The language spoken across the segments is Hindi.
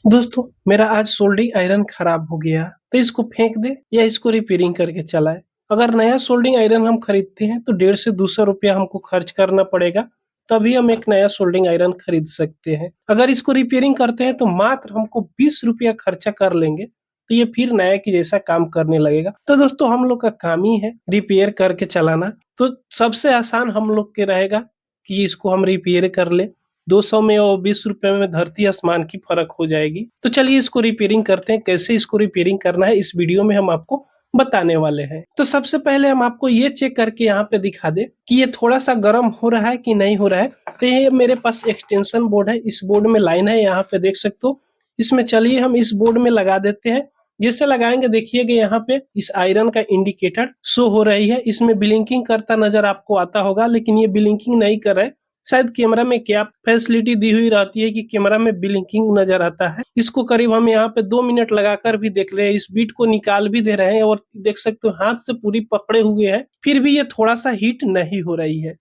दोस्तों, मेरा आज सोल्डरिंग आयरन खराब हो गया, तो इसको फेंक दे या इसको रिपेयरिंग करके चलाए। अगर नया सोल्डरिंग आयरन हम खरीदते हैं तो 150 से 200 रुपया हमको खर्च करना पड़ेगा, तभी हम एक नया सोल्डरिंग आयरन खरीद सकते हैं। अगर इसको रिपेयरिंग करते हैं तो मात्र हमको 20 रुपया खर्चा कर लेंगे, तो ये फिर नया की जैसा काम करने लगेगा। तो दोस्तों, हम लोग का काम ही है रिपेयर करके चलाना, तो सबसे आसान हम लोग के रहेगा कि इसको हम रिपेयर कर ले। 200 में और 20 रुपए में धरती आसमान की फर्क हो जाएगी। तो चलिए इसको रिपेयरिंग करते हैं। कैसे इसको रिपेयरिंग करना है इस वीडियो में हम आपको बताने वाले हैं। तो सबसे पहले हम आपको ये चेक करके यहाँ पे दिखा दे कि ये थोड़ा सा गर्म हो रहा है कि नहीं हो रहा है। तो ये मेरे पास एक्सटेंशन बोर्ड है, इस बोर्ड में लाइन है, यहाँ पे देख सकते हो। इसमें चलिए हम इस बोर्ड में लगा देते हैं। जिससे लगाएंगे देखिएगा यहाँ पे इस आयरन का इंडिकेटर शो हो रही है। इसमें ब्लिंकिंग करता नजर आपको आता होगा, लेकिन ये ब्लिंकिंग नहीं कर रहा है। शायद कैमरा में क्या फैसिलिटी दी हुई रहती है कि कैमरा में ब्लिंकिंग नजर आता है। इसको करीब हम यहाँ पे 2 मिनट लगाकर भी देख रहे हैं, इस बीट को निकाल भी दे रहे हैं और देख सकते हो हाथ से पूरी पकड़े हुए हैं, फिर भी ये थोड़ा सा हीट नहीं हो रही है।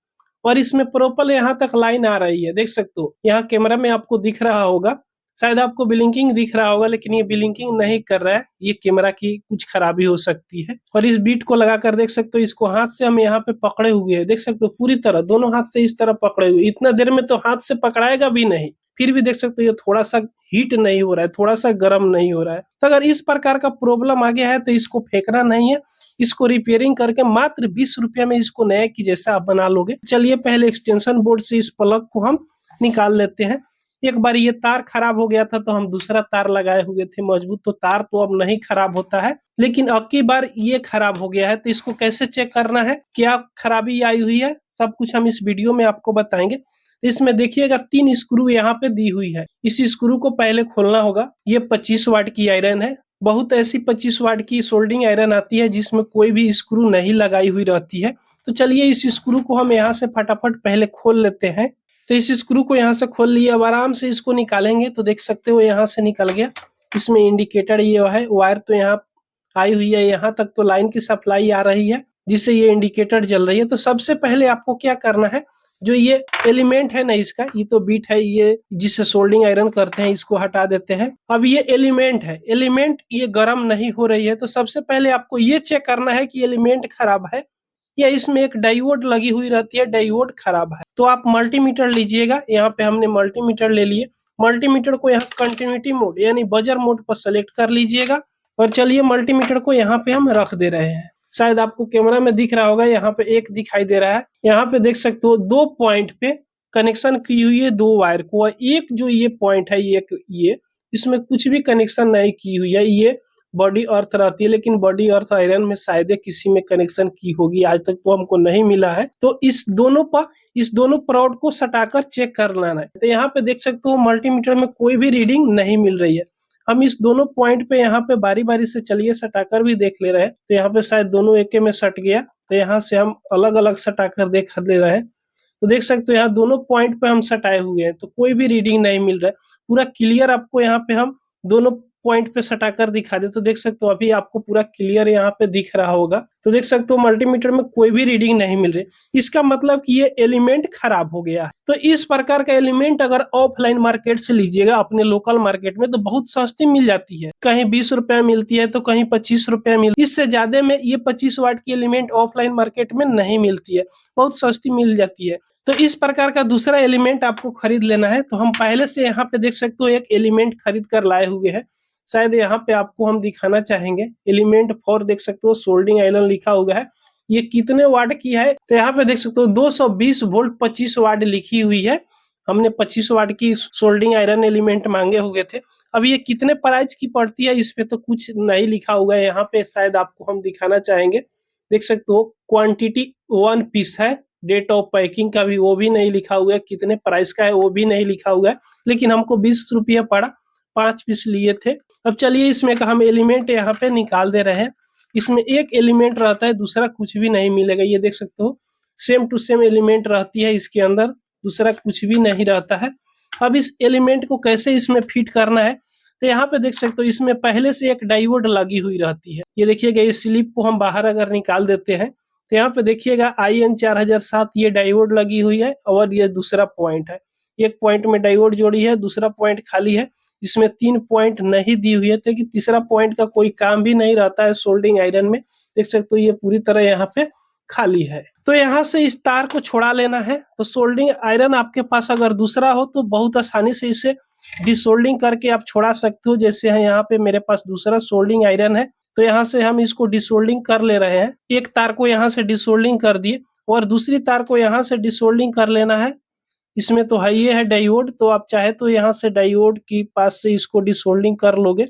और इसमें प्रॉपर यहाँ तक लाइन आ रही है, देख सकते हो। यहाँ कैमरा में आपको दिख रहा होगा, शायद आपको ब्लिंकिंग दिख रहा होगा, लेकिन ये ब्लिंकिंग नहीं कर रहा है। ये कैमरा की कुछ खराबी हो सकती है। और इस बीट को लगाकर देख सकते हो, इसको हाथ से हम यहाँ पे पकड़े हुए हैं, देख सकते हो पूरी तरह दोनों हाथ से इस तरह पकड़े हुए। इतना देर में तो हाथ से पकड़ाएगा भी नहीं, फिर भी देख सकते हो ये थोड़ा सा हीट नहीं हो रहा है, थोड़ा सा गर्म नहीं हो रहा है। तो अगर इस प्रकार का प्रॉब्लम आ गया है तो इसको फेंकना नहीं है, इसको रिपेयरिंग करके मात्र 20 रुपया में इसको नए की जैसा आप बना लोगे। चलिए पहले एक्सटेंशन बोर्ड से इस प्लग को हम निकाल लेते हैं। एक बार ये तार खराब हो गया था तो हम दूसरा तार लगाए हुए थे मजबूत, तो तार तो अब नहीं खराब होता है, लेकिन अब की बार ये खराब हो गया है। तो इसको कैसे चेक करना है, क्या खराबी आई हुई है, सब कुछ हम इस वीडियो में आपको बताएंगे। इसमें देखिएगा 3 स्क्रू यहाँ पे दी हुई है, इस स्क्रू को पहले खोलना होगा। ये 25 वाट की आयरन है। बहुत ऐसी 25 वाट की सोल्डरिंग आयरन आती है जिसमें कोई भी स्क्रू नहीं लगाई हुई रहती है। तो चलिए इस स्क्रू को हम यहाँ से फटाफट पहले खोल लेते हैं। तो इस स्क्रू को यहाँ से खोल लिया, अब आराम से इसको निकालेंगे तो देख सकते हो यहाँ से निकल गया। इसमें इंडिकेटर ये है, वायर तो यहाँ आई हुई है, यहाँ तक तो लाइन की सप्लाई आ रही है जिससे ये इंडिकेटर जल रही है। तो सबसे पहले आपको क्या करना है, जो ये एलिमेंट है ना इसका, ये तो बीट है, ये जिससे सोल्डरिंग आयरन करते हैं, इसको हटा देते हैं। अब ये एलिमेंट है, एलिमेंट ये गर्म नहीं हो रही है। तो सबसे पहले आपको ये चेक करना है कि एलिमेंट खराब है या इसमें एक डायोड लगी हुई रहती है, डायोड खराब है। तो आप मल्टीमीटर लीजिएगा, यहाँ पे हमने मल्टीमीटर ले लिए। मल्टीमीटर को यहाँ कंटिन्यूटी मोड यानी बजर मोड पर सेलेक्ट कर लीजिएगा और चलिए मल्टीमीटर को यहाँ पे हम रख दे रहे हैं। शायद आपको कैमरा में दिख रहा होगा, यहाँ पे एक दिखाई दे रहा है। यहाँ पे देख सकते हो 2 पॉइंट पे कनेक्शन की हुई है 2 वायर को, एक जो ये पॉइंट है ये इसमें कुछ भी कनेक्शन नहीं की हुई है। ये बॉडी अर्थ रहती है, लेकिन बॉडी अर्थ आयरन में शायद किसी में कनेक्शन की होगी, आज तक तो हमको नहीं मिला है। तो इस दोनों प्रोड को सटाकर चेक कर लेना है। तो यहाँ पे देख सकते हो मल्टीमीटर में कोई भी रीडिंग नहीं मिल रही है। हम इस दोनों पॉइंट पे यहाँ पे बारी बारी से चलिए सटाकर भी देख ले रहे हैं। तो यहाँ पे शायद दोनों एके में सट गया, तो यहाँ से हम अलग अलग सटाकर देख ले रहे हैं। तो देख सकते हो यहाँ दोनों पॉइंट पे हम सटाए हुए हैं, तो कोई भी रीडिंग नहीं मिल रहा है। पूरा क्लियर आपको यहाँ पे हम दोनों पॉइंट पे सटाकर दिखा दे तो देख सकते हो अभी आपको पूरा क्लियर यहाँ पे दिख रहा होगा। तो देख सकते हो मल्टीमीटर में कोई भी रीडिंग नहीं मिल रही, इसका मतलब कि ये एलिमेंट खराब हो गया है। तो इस प्रकार का एलिमेंट अगर ऑफलाइन मार्केट से लीजिएगा अपने लोकल मार्केट में तो बहुत सस्ती मिल जाती है। कहीं 20 रुपया मिलती है तो कहीं 25 रुपया मिलती है। इससे ज्यादा में ये 25 वाट की एलिमेंट ऑफलाइन मार्केट में नहीं मिलती है, बहुत सस्ती मिल जाती है। तो इस प्रकार का दूसरा एलिमेंट आपको खरीद लेना है। तो हम पहले से यहाँ पे देख सकते हो एक एलिमेंट खरीद कर लाए हुए हैं। शायद यहाँ पे आपको हम दिखाना चाहेंगे, एलिमेंट 4 देख सकते हो सोल्डरिंग आयरन लिखा हुआ है। ये कितने वाट की है तो यहाँ पे देख सकते हो 220 वोल्ट 25 वाट लिखी हुई है। हमने 25 वाट की सोल्डरिंग आयरन एलिमेंट मांगे हुए थे। अब ये कितने प्राइस की पड़ती है इस पे तो कुछ नहीं लिखा हुआ है। यहाँ पे शायद आपको हम दिखाना चाहेंगे, देख सकते हो क्वांटिटी 1 पीस है, डेट ऑफ पैकिंग का भी वो भी नहीं लिखा हुआ है, कितने प्राइस का है वो भी नहीं लिखा हुआ है, लेकिन हमको 20 रुपया पड़ा, 5 पीस लिए थे। अब चलिए इसमें का हम एलिमेंट यहाँ पे निकाल दे रहे हैं। इसमें एक एलिमेंट रहता है, दूसरा कुछ भी नहीं मिलेगा। ये देख सकते हो सेम टू सेम एलिमेंट रहती है इसके अंदर, दूसरा कुछ भी नहीं रहता है। अब इस एलिमेंट को कैसे इसमें फिट करना है तो यहाँ पे देख सकते हो इसमें पहले से एक डायोड लगी हुई रहती है। ये देखिएगा, ये स्लिप को हम बाहर अगर निकाल देते हैं तो यहाँ पे देखिएगा IN 4007 ये डायोड लगी हुई है और ये दूसरा पॉइंट है। एक पॉइंट में डायोड जोड़ी है, दूसरा पॉइंट खाली है। इसमें 3 पॉइंट नहीं दी हुई है, तो कि तीसरा पॉइंट का कोई काम भी नहीं रहता है सोल्डिंग आयरन में। देख सकते हो ये पूरी तरह यहाँ पे खाली है। तो यहाँ से इस तार को छुड़ा लेना है। तो सोल्डिंग आयरन आपके पास अगर दूसरा हो तो बहुत आसानी से इसे डिसोल्डिंग करके आप छुड़ा सकते हो। जैसे है यहाँ पे मेरे पास दूसरा सोल्डिंग आयरन है, तो यहाँ से हम इसको डिसोल्डिंग कर ले रहे हैं। एक तार को यहाँ से डिसोल्डिंग कर दिए और दूसरी तार को यहाँ से डिसोल्डिंग कर लेना है। इसमें तो है ये है डायोड, तो आप चाहे तो यहाँ से डायोड की पास से इसको डिसोल्डिंग कर लोगे।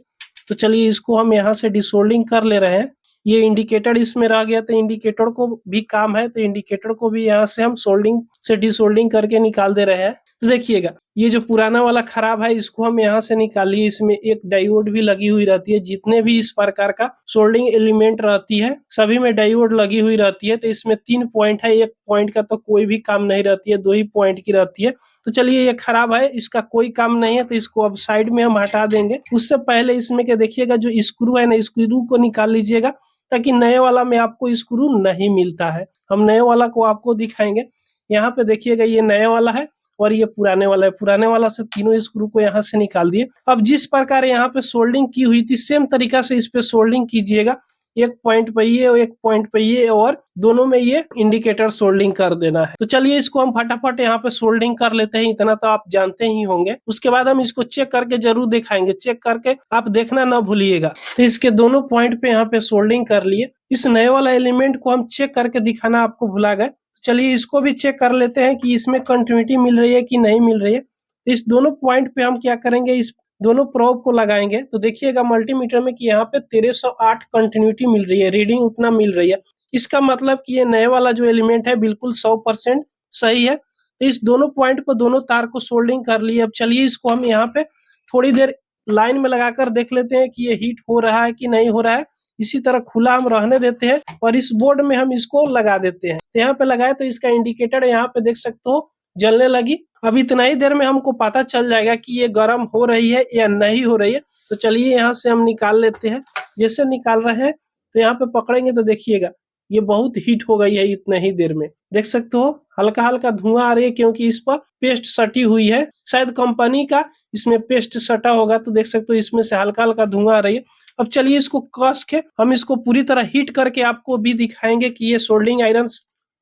तो चलिए इसको हम यहाँ से डिसोल्डिंग कर ले रहे हैं। ये इंडिकेटर इसमें रह गया, तो इंडिकेटर को भी काम है, तो इंडिकेटर को भी यहाँ से हम सोल्डिंग से डिसोल्डिंग करके निकाल दे रहे हैं। तो देखिएगा ये जो पुराना वाला खराब है इसको हम यहाँ से निकालिए। इसमें एक डायोड भी लगी हुई रहती है। जितने भी इस प्रकार का सोल्डिंग एलिमेंट रहती है सभी में डायोड लगी हुई रहती है। तो इसमें 3 पॉइंट है, एक पॉइंट का तो कोई भी काम नहीं रहती है, 2 ही पॉइंट की रहती है। तो चलिए ये खराब है, इसका कोई काम नहीं है, तो इसको अब साइड में हम हटा देंगे। उससे पहले इसमें क्या देखिएगा जो स्क्रू है ना, स्क्रू को निकाल लीजिएगा, ताकि नए वाला में आपको स्क्रू नहीं मिलता है। हम नए वाला को आपको दिखाएंगे। यहाँ पे देखिएगा ये नया वाला है और ये पुराने वाला है। पुराने वाला से तीनों स्क्रू को यहाँ से निकाल दिए। अब जिस प्रकार यहाँ पे सोल्डिंग की हुई थी सेम तरीका से इस पे सोल्डिंग कीजिएगा। एक पॉइंट पे ये और एक पॉइंट पे ये, और दोनों में ये इंडिकेटर सोल्डिंग कर देना है। तो चलिए इसको हम फटाफट यहाँ पे सोल्डिंग कर लेते हैं। इतना तो आप जानते ही होंगे। उसके बाद हम इसको चेक करके जरूर दिखाएंगे। चेक करके आप देखना ना भूलिएगा। तो इसके दोनों पॉइंट पे यहाँ पे सोल्डिंग कर लिए। इस नए वाला एलिमेंट को हम चेक करके दिखाना आपको भुला गए। चलिए इसको भी चेक कर लेते हैं कि इसमें कंटिन्यूटी मिल रही है कि नहीं मिल रही है। इस दोनों पॉइंट पे हम क्या करेंगे, इस दोनों प्रोब को लगाएंगे। तो देखिएगा मल्टीमीटर में कि यहाँ पे 1308 कंटिन्यूटी मिल रही है, रीडिंग उतना मिल रही है। इसका मतलब कि ये नए वाला जो एलिमेंट है बिल्कुल 100% सही है। तो इस दोनों पॉइंट पर दोनों तार को सोल्डिंग कर लिए। अब चलिए इसको हम यहाँ पे थोड़ी देर लाइन में लगाकर देख लेते हैं कि ये हीट हो रहा है कि नहीं हो रहा है। इसी तरह खुला हम रहने देते हैं और इस बोर्ड में हम इसको लगा देते हैं। तो यहाँ पे लगाए तो इसका इंडिकेटर यहाँ पे देख सकते हो जलने लगी। अब इतना ही देर में हमको पता चल जाएगा कि ये गर्म हो रही है या नहीं हो रही है। तो चलिए यहाँ से हम निकाल लेते हैं। जैसे निकाल रहे हैं तो यहाँ पे पकड़ेंगे तो देखिएगा ये बहुत हीट हो गई है। इतना ही देर में देख सकते हो हल्का हल्का धुआं आ रही है, क्योंकि इस पर पेस्ट सटी हुई है। शायद कंपनी का इसमें पेस्ट सटा होगा। तो देख सकते हो इसमें से हल्का हल्का धुआं आ रही है। अब चलिए इसको कस के हम इसको पूरी तरह हीट करके आपको भी दिखाएंगे कि ये सोल्डिंग आयरन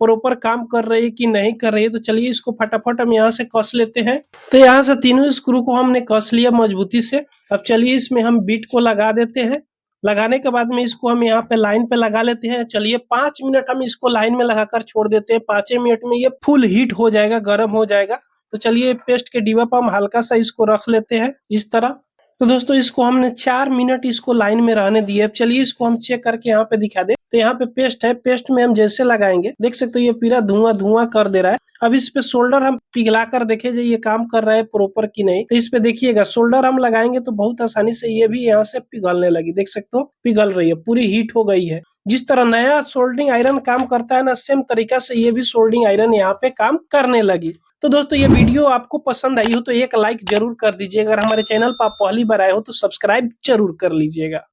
प्रॉपर काम कर रही है कि नहीं कर रही है। तो चलिए इसको फटाफट हम यहाँ से कस लेते हैं। तो यहाँ से तीनों स्क्रू को हमने कस लिया मजबूती से। अब चलिए इसमें हम बीट को लगा देते हैं। लगाने के बाद में इसको हम यहाँ पे लाइन पे लगा लेते हैं। चलिए 5 मिनट हम इसको लाइन में लगाकर छोड़ देते हैं। 5 मिनट में ये फुल हीट हो जाएगा, गर्म हो जाएगा। तो चलिए पेस्ट के डिब्बा पर हम हल्का सा इसको रख लेते हैं इस तरह। तो दोस्तों इसको हमने 4 मिनट इसको लाइन में रहने दिए। अब चलिए इसको हम चेक करके यहाँ पे दिखा दे। तो यहाँ पे पेस्ट है, पेस्ट में हम जैसे लगाएंगे देख सकते हो ये पूरा धुआं धुआं कर दे रहा है। अब इस पे सोल्डर हम पिघला कर देखे जो ये काम कर रहा है प्रॉपर की नहीं। तो इस पे देखिएगा सोल्डर हम लगाएंगे तो बहुत आसानी से ये भी यहाँ से पिघलने लगी। देख सकते हो पिघल रही है, पूरी हीट हो गई है। जिस तरह नया सोल्डरिंग आयरन काम करता है ना, सेम तरीका से ये भी सोल्डरिंग आयरन यहाँ पे काम करने लगी। तो दोस्तों ये वीडियो आपको पसंद आई हो तो एक लाइक जरूर कर दीजिएगा। अगर हमारे चैनल पर आप पहली बार आए हो तो सब्सक्राइब जरूर कर लीजिएगा।